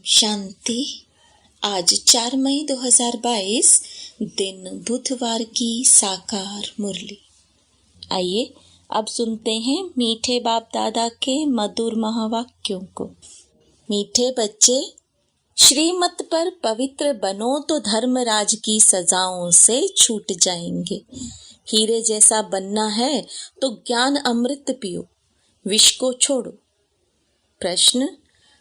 शांति। आज 4 मई 2022 दिन बुधवार की साकार मुरली। आइए अब सुनते हैं मीठे बाप दादा के मधुर महावाक्यों को। मीठे बच्चे, श्रीमत पर पवित्र बनो तो धर्मराज की सजाओं से छूट जाएंगे। हीरे जैसा बनना है तो ज्ञान अमृत पियो, विष को छोड़ो। प्रश्न,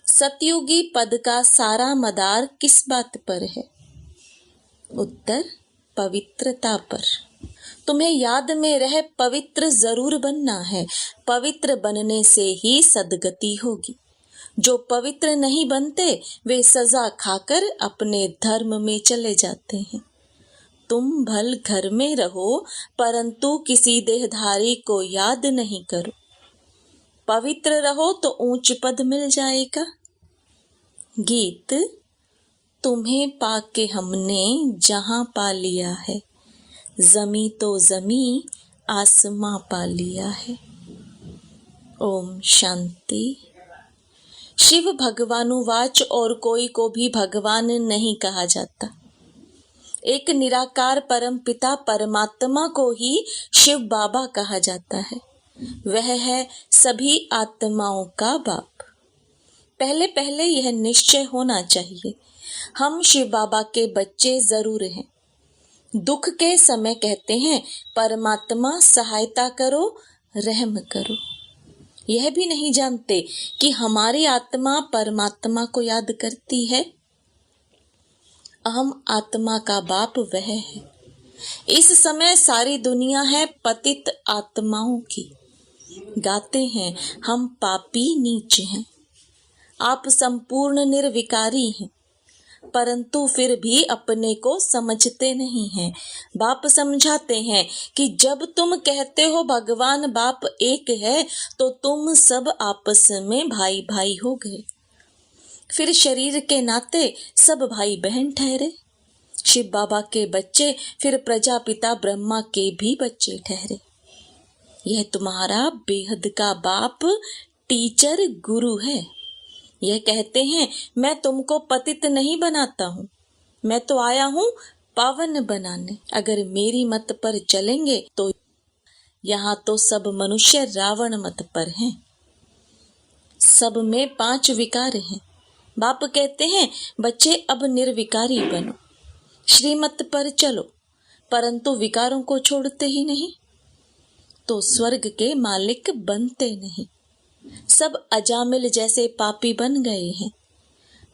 सतयुगी पद का सारा मदार किस बात पर है? उत्तर, पवित्रता पर। तुम्हें याद में रह पवित्र जरूर बनना है। पवित्र बनने से ही सद्गति होगी। जो पवित्र नहीं बनते वे सजा खाकर अपने धर्म में चले जाते हैं। तुम भल घर में रहो परंतु किसी देहधारी को याद नहीं करो। पवित्र रहो तो ऊंच पद मिल जाएगा। गीत। तुम्हें पाके हमने जहां पा लिया है, जमी तो जमी आसमां पा लिया है। ओम शांति। शिव भगवानुवाच और कोई को भी भगवान नहीं कहा जाता। एक निराकार परम पिता परमात्मा को ही शिव बाबा कहा जाता है। वह है सभी आत्माओं का बाप। पहले पहले यह निश्चय होना चाहिए, हम शिव बाबा के बच्चे जरूर हैं। दुख के समय कहते हैं परमात्मा सहायता करो, रहम करो। यह भी नहीं जानते कि हमारी आत्मा परमात्मा को याद करती है। अहम आत्मा का बाप वह है। इस समय सारी दुनिया है पतित आत्माओं की। गाते हैं हम पापी नीच हैं। आप संपूर्ण निर्विकारी हैं, परंतु फिर भी अपने को समझते नहीं हैं। बाप समझाते हैं कि जब तुम कहते हो भगवान बाप एक है तो तुम सब आपस में भाई भाई हो गए। फिर शरीर के नाते सब भाई बहन ठहरे। शिव बाबा के बच्चे फिर प्रजापिता ब्रह्मा के भी बच्चे ठहरे। यह तुम्हारा बेहद का बाप टीचर गुरु है। यह कहते हैं मैं तुमको पतित नहीं बनाता हूँ, मैं तो आया हूँ पावन बनाने। अगर मेरी मत पर चलेंगे तो यहाँ तो सब मनुष्य रावण मत पर हैं। सब में 5 विकार हैं। बाप कहते हैं बच्चे अब निर्विकारी बनो, श्रीमत पर चलो, परंतु विकारों को छोड़ते ही नहीं तो स्वर्ग के मालिक बनते नहीं। सब अजामिल जैसे पापी बन गए हैं।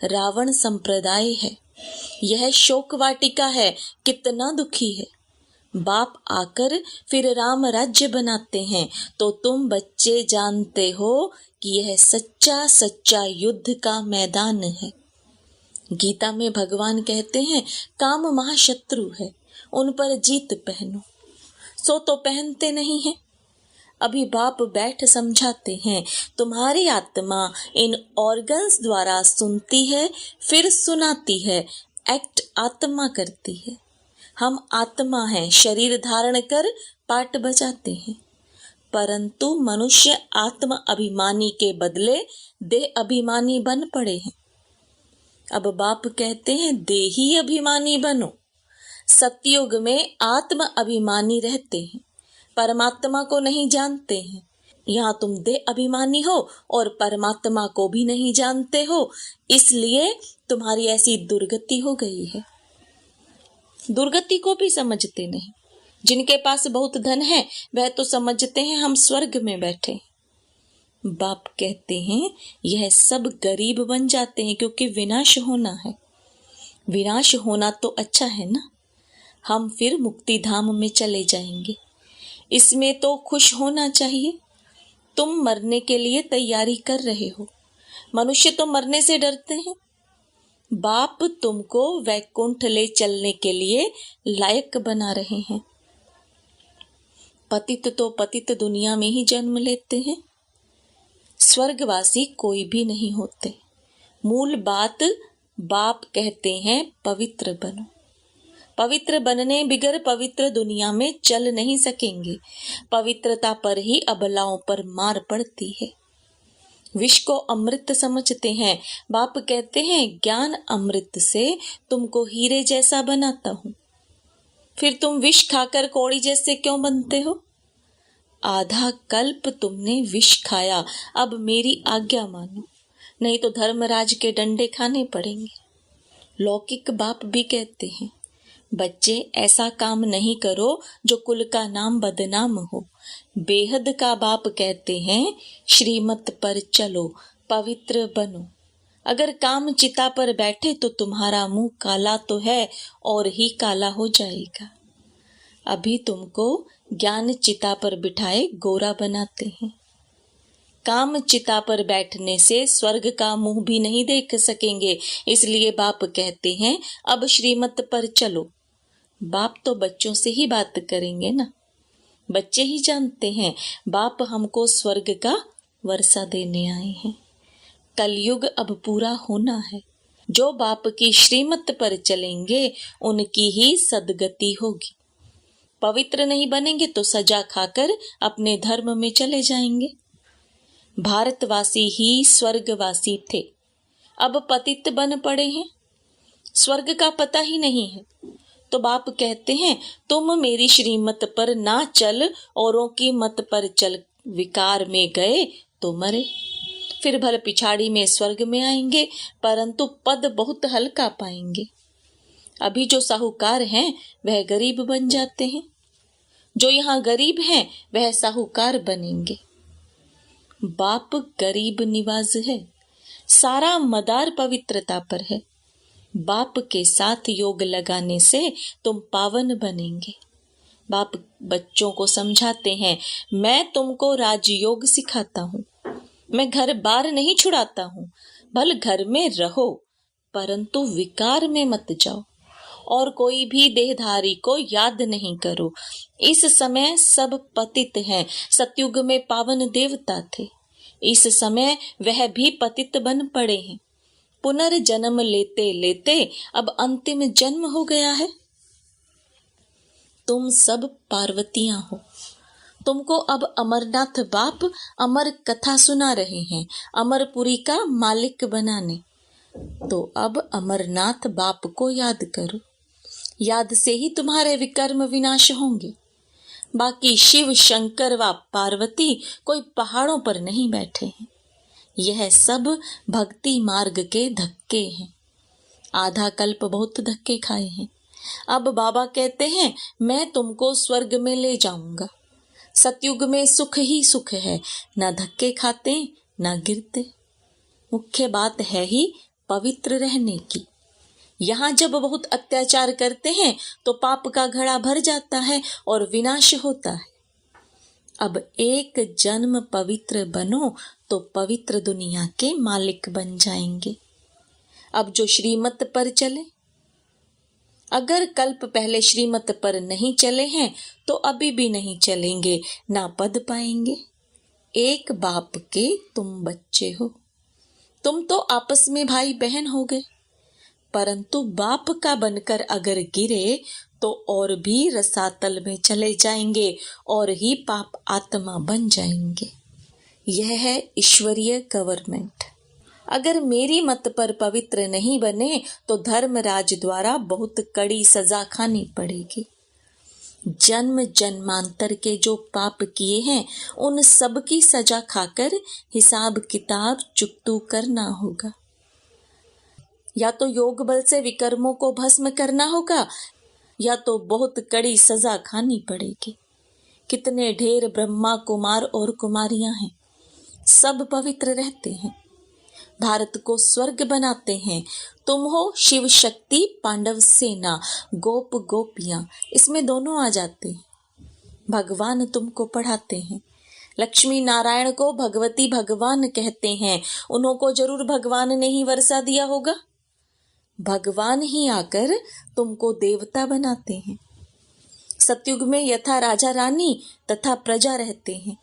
रावण संप्रदाय है, यह शोक वाटिका है, कितना दुखी है। बाप आकर फिर राम राज्य बनाते हैं तो तुम बच्चे जानते हो कि यह सच्चा सच्चा युद्ध का मैदान है। गीता में भगवान कहते हैं काम महाशत्रु है, उन पर जीत पहनो। सो तो पहनते नहीं है। अभी बाप बैठ समझाते हैं तुम्हारी आत्मा इन ऑर्गन्स द्वारा सुनती है, फिर सुनाती है। एक्ट आत्मा करती है। हम आत्मा हैं, शरीर धारण कर पाठ बजाते हैं, परंतु मनुष्य आत्म अभिमानी के बदले देह अभिमानी बन पड़े हैं। अब बाप कहते हैं देही अभिमानी बनो। सतयुग में आत्म अभिमानी रहते हैं, परमात्मा को नहीं जानते हैं। यहाँ तुम देह अभिमानी हो और परमात्मा को भी नहीं जानते हो, इसलिए तुम्हारी ऐसी दुर्गति हो गई है। दुर्गति को भी समझते नहीं। जिनके पास बहुत धन है वह तो समझते हैं हम स्वर्ग में बैठे। बाप कहते हैं यह सब गरीब बन जाते हैं क्योंकि विनाश होना है। विनाश होना तो अच्छा है ना, हम फिर मुक्ति धाम में चले जाएंगे। इसमें तो खुश होना चाहिए। तुम मरने के लिए तैयारी कर रहे हो, मनुष्य तो मरने से डरते हैं। बाप तुमको वैकुंठ ले चलने के लिए लायक बना रहे हैं। पतित तो पतित दुनिया में ही जन्म लेते हैं, स्वर्गवासी कोई भी नहीं होते। मूल बात बाप कहते हैं पवित्र बनो। पवित्र बनने बिगर पवित्र दुनिया में चल नहीं सकेंगे। पवित्रता पर ही अबलाओं पर मार पड़ती है। विष को अमृत समझते हैं। बाप कहते हैं ज्ञान अमृत से तुमको हीरे जैसा बनाता हूं, फिर तुम विष खाकर कौड़ी जैसे क्यों बनते हो? आधा कल्प तुमने विष खाया, अब मेरी आज्ञा मानो, नहीं तो धर्मराज के डंडे खाने पड़ेंगे। लौकिक बाप भी कहते हैं बच्चे ऐसा काम नहीं करो जो कुल का नाम बदनाम हो। बेहद का बाप कहते हैं श्रीमत पर चलो, पवित्र बनो। अगर काम चिता पर बैठे तो तुम्हारा मुंह काला तो है और ही काला हो जाएगा। अभी तुमको ज्ञान चिता पर बिठाए गोरा बनाते हैं। काम चिता पर बैठने से स्वर्ग का मुंह भी नहीं देख सकेंगे, इसलिए बाप कहते हैं अब श्रीमत पर चलो। बाप तो बच्चों से ही बात करेंगे ना, बच्चे ही जानते हैं बाप हमको स्वर्ग का वर्षा देने आए हैं। कलयुग अब पूरा होना है। जो बाप की श्रीमत पर चलेंगे उनकी ही सदगति होगी। पवित्र नहीं बनेंगे तो सजा खाकर अपने धर्म में चले जाएंगे। भारतवासी ही स्वर्गवासी थे, अब पतित बन पड़े हैं। स्वर्ग का पता ही नहीं है, तो बाप कहते हैं तुम मेरी श्रीमत पर ना चल, औरों की मत पर चल। विकार में गए तो मरे, फिर भल पिछाड़ी में स्वर्ग में आएंगे, परंतु पद बहुत हल्का पाएंगे। अभी जो साहूकार हैं वह गरीब बन जाते हैं, जो यहाँ गरीब हैं वह साहूकार बनेंगे। बाप गरीब निवाज है, सारा मदार पवित्रता पर है। बाप के साथ योग लगाने से तुम पावन बनेंगे। बाप बच्चों को समझाते हैं मैं तुमको राजयोग सिखाता हूँ, मैं घर बार नहीं छुड़ाता हूँ। भल घर में रहो परंतु विकार में मत जाओ, और कोई भी देहधारी को याद नहीं करो। इस समय सब पतित हैं। सतयुग में पावन देवता थे, इस समय वह भी पतित बन पड़े हैं। पुनर्जन्म लेते लेते अब अंतिम जन्म हो गया है। तुम सब पार्वतियां हो, तुमको अब अमरनाथ बाप अमर कथा सुना रहे हैं, अमरपुरी का मालिक बनाने। तो अब अमरनाथ बाप को याद करो, याद से ही तुम्हारे विकर्म विनाश होंगे। बाकी शिव शंकर व पार्वती कोई पहाड़ों पर नहीं बैठे हैं, यह सब भक्ति मार्ग के धक्के हैं। आधा कल्प बहुत धक्के खाए हैं। अब बाबा कहते हैं मैं तुमको स्वर्ग में ले जाऊंगा। सतयुग में सुख ही सुख है, ना धक्के खाते ना गिरते। मुख्य बात है ही पवित्र रहने की। यहाँ जब बहुत अत्याचार करते हैं तो पाप का घड़ा भर जाता है और विनाश होता है। अब एक जन्म पवित्र बनो तो पवित्र दुनिया के मालिक बन जाएंगे। अब जो श्रीमत पर चले, अगर कल्प पहले श्रीमत पर नहीं चले हैं तो अभी भी नहीं चलेंगे, ना पद पाएंगे। एक बाप के तुम बच्चे हो, तुम तो आपस में भाई बहन हो गए, परंतु बाप का बनकर अगर गिरे तो और भी रसातल में चले जाएंगे और ही पाप आत्मा बन जाएंगे। यह है ईश्वरीय गवर्नमेंट। अगर मेरी मत पर पवित्र नहीं बने तो धर्मराज द्वारा बहुत कड़ी सजा खानी पड़ेगी। जन्म जन्मांतर के जो पाप किए हैं उन सब की सजा खाकर हिसाब किताब चुकतू करना होगा। या तो योग बल से विकर्मों को भस्म करना होगा, या तो बहुत कड़ी सजा खानी पड़ेगी। कितने ढेर ब्रह्मा कुमार और कुमारियां हैं, सब पवित्र रहते हैं, भारत को स्वर्ग बनाते हैं। तुम हो शिव शक्ति पांडव सेना, गोप गोपियां, इसमें दोनों आ जाते हैं। भगवान तुमको पढ़ाते हैं। लक्ष्मी नारायण को भगवती भगवान कहते हैं, उन्हों को जरूर भगवान ने ही वर्षा दिया होगा। भगवान ही आकर तुमको देवता बनाते हैं। सतयुग में यथा राजा रानी तथा प्रजा रहते हैं,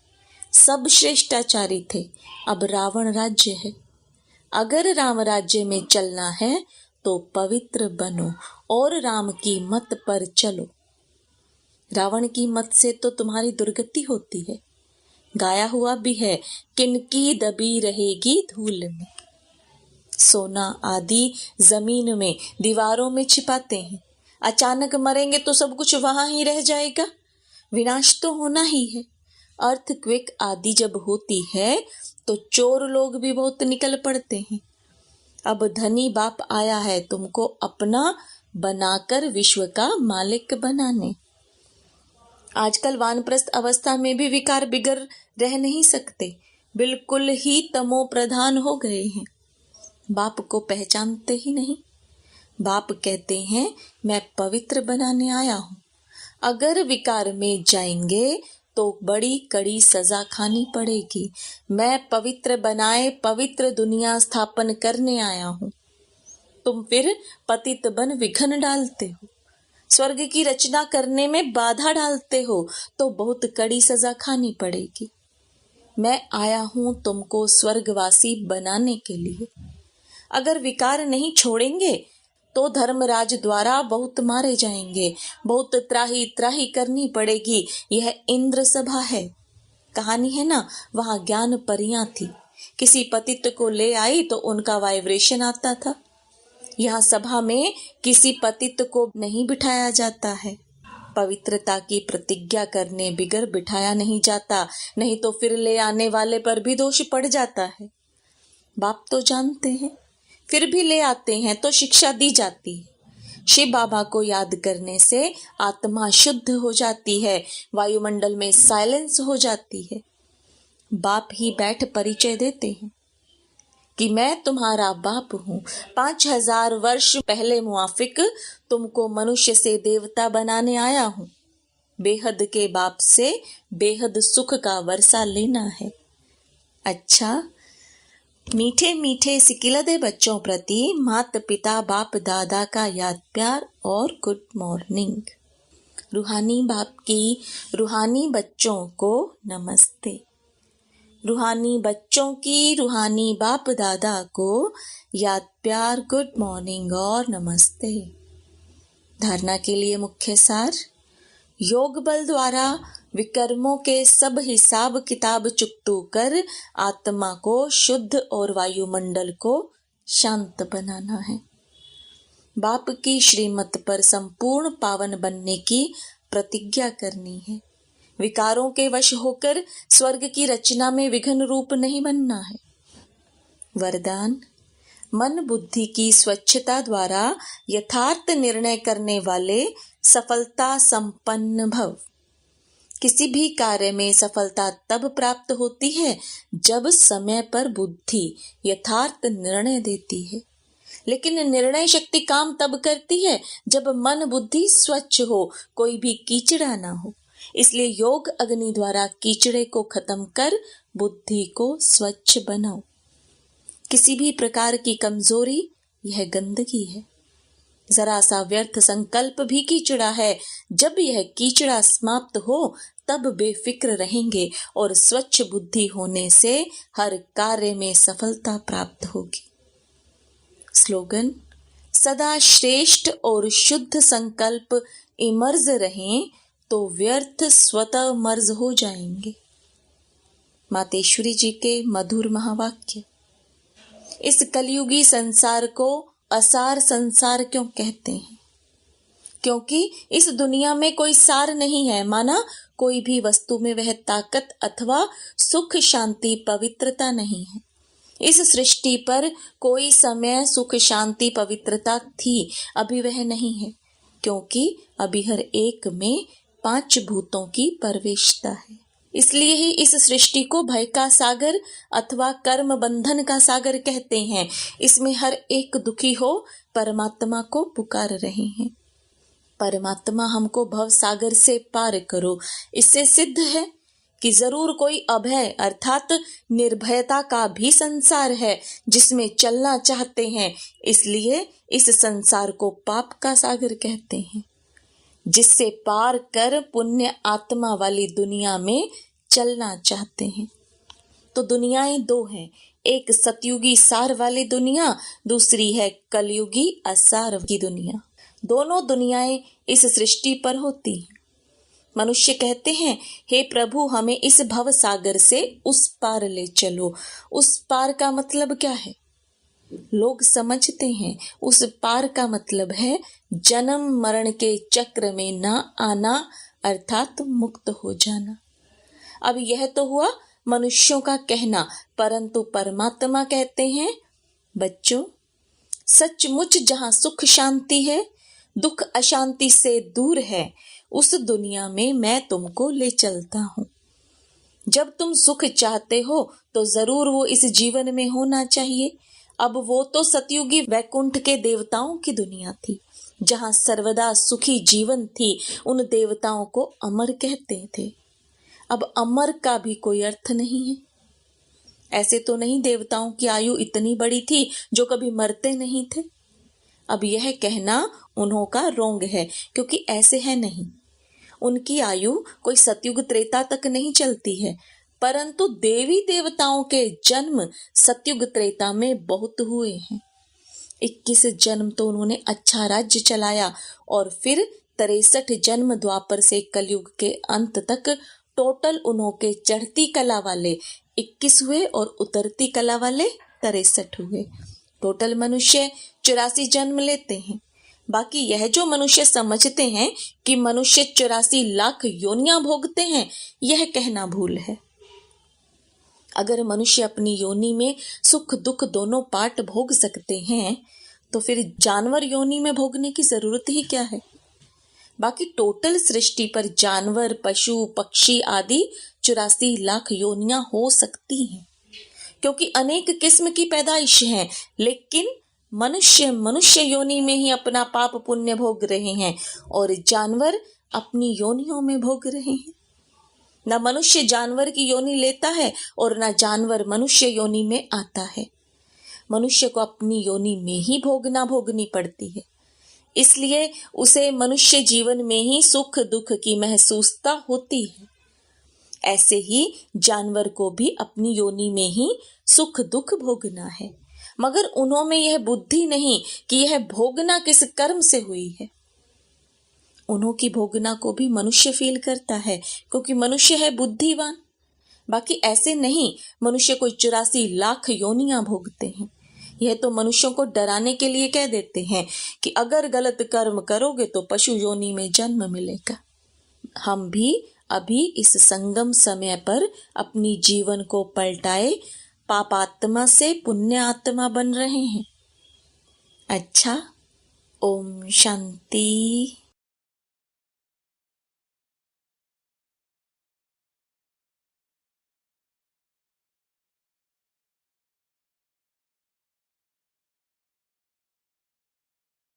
सब श्रेष्ठाचारी थे। अब रावण राज्य है। अगर राम राज्य में चलना है तो पवित्र बनो और राम की मत पर चलो। रावण की मत से तो तुम्हारी दुर्गति होती है। गाया हुआ भी है, किनकी दबी रहेगी धूल में। सोना आदि जमीन में, दीवारों में छिपाते हैं। अचानक मरेंगे तो सब कुछ वहां ही रह जाएगा, विनाश तो होना ही है। अर्थक्वेक आदि जब होती है तो चोर लोग भी बहुत निकल पड़ते हैं। अब धनी बाप आया है तुमको अपना बनाकर विश्व का मालिक बनाने। आजकल वानप्रस्थ अवस्था में भी विकार बिगड़ रह नहीं सकते, बिल्कुल ही तमो प्रधान हो गए हैं। बाप को पहचानते ही नहीं। बाप कहते हैं मैं पवित्र बनाने आया हूं। अगर विकार में जाएंगे तो बड़ी कड़ी सजा खानी पड़ेगी। मैं पवित्र बनाए पवित्र दुनिया स्थापन करने आया हूं। तुम फिर पतित बन विघ्न डालते हो, स्वर्ग की रचना करने में बाधा डालते हो, तो बहुत कड़ी सजा खानी पड़ेगी। मैं आया हूं तुमको स्वर्गवासी बनाने के लिए। अगर विकार नहीं छोड़ेंगे तो धर्मराज द्वारा बहुत मारे जाएंगे, बहुत त्राही त्राही करनी पड़ेगी। यह इंद्र सभा है। कहानी है ना, वहां ज्ञान परियां थी, किसी पतित को ले आई तो उनका वाइब्रेशन आता था। यहाँ सभा में किसी पतित को नहीं बिठाया जाता है। पवित्रता की प्रतिज्ञा करने बिगर बिठाया नहीं जाता, नहीं तो फिर ले आने वाले पर भी दोष पड़ जाता है। बाप तो जानते हैं, फिर भी ले आते हैं तो शिक्षा दी जाती है। शिव बाबा को याद करने से आत्मा शुद्ध हो जाती है, वायुमंडल में साइलेंस हो जाती है। बाप ही बैठ परिचय देते हैं कि मैं तुम्हारा बाप हूँ। 5000 वर्ष पहले मुआफिक तुमको मनुष्य से देवता बनाने आया हूँ। बेहद के बाप से बेहद सुख का वर्षा लेना है। अच्छा, मीठे मीठे सिकिलदे बच्चों प्रति माता पिता बाप दादा का याद प्यार और गुड मॉर्निंग। रूहानी बाप की रूहानी बच्चों को नमस्ते। रूहानी बच्चों की रूहानी बाप दादा को याद प्यार गुड मॉर्निंग और नमस्ते। धारणा के लिए मुख्य सार। योग बल द्वारा विकर्मों के सब हिसाब किताब चुकतू कर आत्मा को शुद्ध और वायुमंडल को शांत बनाना है। बाप की श्रीमत पर संपूर्ण पावन बनने की प्रतिज्ञा करनी है। विकारों के वश होकर स्वर्ग की रचना में विघ्न रूप नहीं बनना है। वरदान। मन बुद्धि की स्वच्छता द्वारा यथार्थ निर्णय करने वाले सफलता संपन्न भव। किसी भी कार्य में सफलता तब प्राप्त होती है जब समय पर बुद्धि यथार्थ निर्णय देती है, लेकिन निर्णय शक्ति काम तब करती है जब मन बुद्धि स्वच्छ हो, कोई भी कीचड़ा ना हो। इसलिए योग अग्नि द्वारा कीचड़े को खत्म कर बुद्धि को स्वच्छ बनाओ। किसी भी प्रकार की कमजोरी यह गंदगी है। जरा सा व्यर्थ संकल्प भी कीचड़ा है। जब यह कीचड़ा समाप्त हो तब बेफिक्र रहेंगे और स्वच्छ बुद्धि होने से हर कार्य में सफलता प्राप्त होगी। स्लोगन। सदा श्रेष्ठ और शुद्ध संकल्प इमर्ज रहें तो व्यर्थ स्वतः मर्ज हो जाएंगे। मातेश्वरी जी के मधुर महावाक्य। इस कलयुगी संसार को असार संसार क्यों कहते हैं? क्योंकि इस दुनिया में कोई सार नहीं है। माना कोई भी वस्तु में वह ताकत अथवा सुख शांति पवित्रता नहीं है। इस सृष्टि पर कोई समय सुख शांति पवित्रता थी, अभी वह नहीं है, क्योंकि अभी हर एक में 5 भूतों की प्रवेशता है। इसलिए ही इस सृष्टि को भय का सागर अथवा कर्म बंधन का सागर कहते हैं। इसमें हर एक दुखी हो परमात्मा को पुकार रहे हैं। परमात्मा हमको भव सागर से पार करो। इससे सिद्ध है कि जरूर कोई अभय अर्थात निर्भयता का भी संसार है जिसमें चलना चाहते हैं। इसलिए इस संसार को पाप का सागर कहते हैं, जिससे पार कर पुण्य आत्मा वाली दुनिया में चलना चाहते हैं। तो दुनियाएं 2 हैं, एक सतयुगी सार वाली दुनिया, दूसरी है कलयुगी असार की दुनिया। दोनों दुनियाएं इस सृष्टि पर होती हैं। मनुष्य कहते हैं, हे प्रभु हमें इस भव सागर से उस पार ले चलो। उस पार का मतलब क्या है? लोग समझते हैं उस पार का मतलब है जन्म मरण के चक्र में ना आना, अर्थात मुक्त हो जाना। अब यह तो हुआ मनुष्यों का कहना, परंतु परमात्मा कहते हैं, बच्चों सचमुच जहां सुख शांति है, दुख अशांति से दूर है, उस दुनिया में मैं तुमको ले चलता हूं। जब तुम सुख चाहते हो तो जरूर वो इस जीवन में होना चाहिए। अब वो तो सतयुगी वैकुंठ के देवताओं की दुनिया थी, जहां सर्वदा सुखी जीवन थी। उन देवताओं को अमर कहते थे। अब अमर का भी कोई अर्थ नहीं है। ऐसे तो नहीं देवताओं की आयु इतनी बड़ी थी जो कभी मरते नहीं थे। अब यह कहना उन्हों का रोंग है, क्योंकि ऐसे है नहीं। उनकी आयु कोई सतयुग त्रेता तक नहीं चलती है, परंतु देवी देवताओं के जन्म सतयुग त्रेता में बहुत हुए हैं। 21 जन्म तो उन्होंने अच्छा राज्य चलाया, और फिर 63 जन्म द्वापर से कलयुग के अंत तक टोटल उन्हों के चढ़ती कला वाले 21 हुए और उतरती कला वाले 63 हुए। टोटल मनुष्य 84 जन्म लेते हैं। बाकी यह जो मनुष्य समझते हैं कि मनुष्य 84 लाख योनियां भोगते हैं, यह कहना भूल है। अगर मनुष्य अपनी योनि में सुख दुख दोनों पार्ट भोग सकते हैं, तो फिर जानवर योनि में भोगने की जरूरत ही क्या है? बाकी टोटल सृष्टि पर जानवर, पशु, पक्षी आदि 84 लाख योनियां हो सकती हैं, क्योंकि अनेक किस्म की पैदाइश हैं। लेकिन मनुष्य योनि में ही अपना पाप पुण्य भोग रहे हैं, और जानवर अपनी योनियों में भोग रहे हैं। न मनुष्य जानवर की योनि लेता है और न जानवर मनुष्य योनि में आता है। मनुष्य को अपनी योनि में ही भोगनी पड़ती है, इसलिए उसे मनुष्य जीवन में ही सुख दुख की महसूसता होती है। ऐसे ही जानवर को भी अपनी योनि में ही सुख दुख भोगना है, मगर उन्हों में यह बुद्धि नहीं कि यह भोगना किस कर्म से हुई है। उन्हों की भोगना को भी मनुष्य फील करता है, क्योंकि मनुष्य है बुद्धिवान। बाकी ऐसे नहीं मनुष्य कोई 84 लाख योनियां भोगते हैं। यह तो मनुष्यों को डराने के लिए कह देते हैं कि अगर गलत कर्म करोगे तो पशु योनि में जन्म मिलेगा। हम भी अभी इस संगम समय पर अपनी जीवन को पलटाए पापात्मा से पुण्य आत्मा बन रहे हैं। अच्छा, ओम शांति।